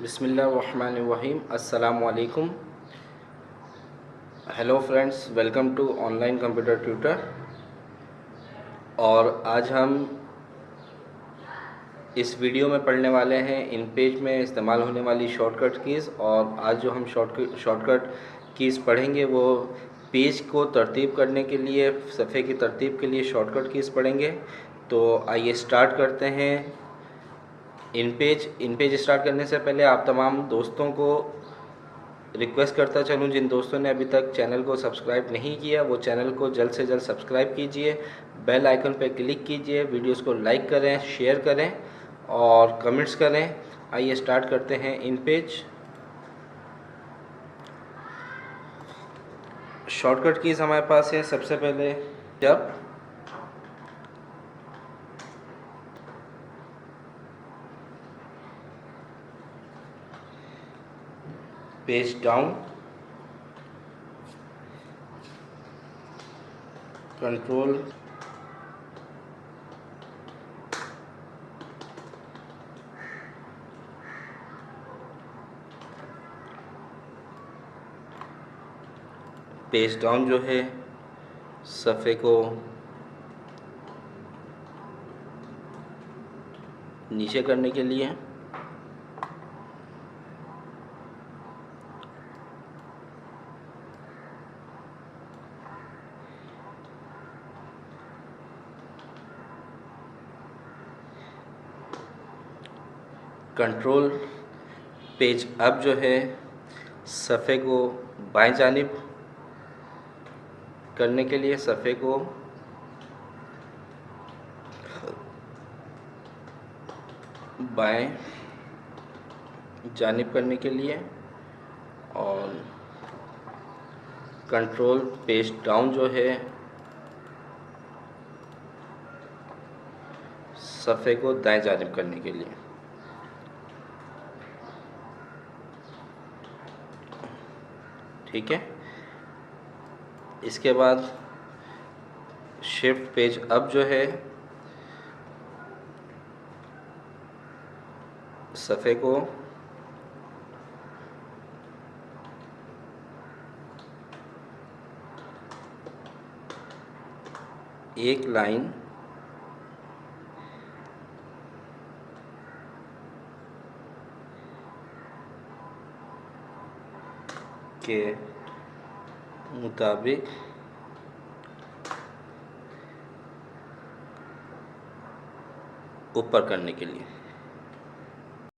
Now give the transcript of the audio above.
बिस्मिल्लाहिर्रहमानिर्रहीम। अस्सलामु अलैकुम। Hello friends, welcome to online computer tutor. और आज हम इस वीडियो में पढ़ने वाले हैं इन पेज में इस्तेमाल होने वाली शॉर्टकट कीज़। और आज जो हम शॉर्टकट कीज़ पढ़ेंगे वो पेज को तरतीब करने के लिए, सफ़े की तरतीब के लिए शॉर्टकट कीज़ पढ़ेंगे। तो आइए स्टार्ट करते हैं। इन पेज स्टार्ट करने से पहले आप तमाम दोस्तों को रिक्वेस्ट करता चलूँ, जिन दोस्तों ने अभी तक चैनल को सब्सक्राइब नहीं किया वो चैनल को जल्द से जल्द सब्सक्राइब कीजिए, बेल आइकन पर क्लिक कीजिए, वीडियोस को लाइक करें, शेयर करें और कमेंट्स करें। आइए स्टार्ट करते हैं इन पेज। शॉर्टकट कीज़ हमारे पास है। सबसे पहले जब page down, control page down जो है सफ़े को नीचे करने के लिए, कंट्रोल पेज अप जो है सफ़े को बाएं जानिब करने के लिए, सफ़े को बाएं जानिब करने के लिए। और कंट्रोल पेज डाउन जो है सफ़े को दाएं जानिब करने के लिए। ठीक है। इसके बाद शिफ्ट पेज अप जो है सफ़े को एक लाइन के मुताबिक ऊपर करने के लिए।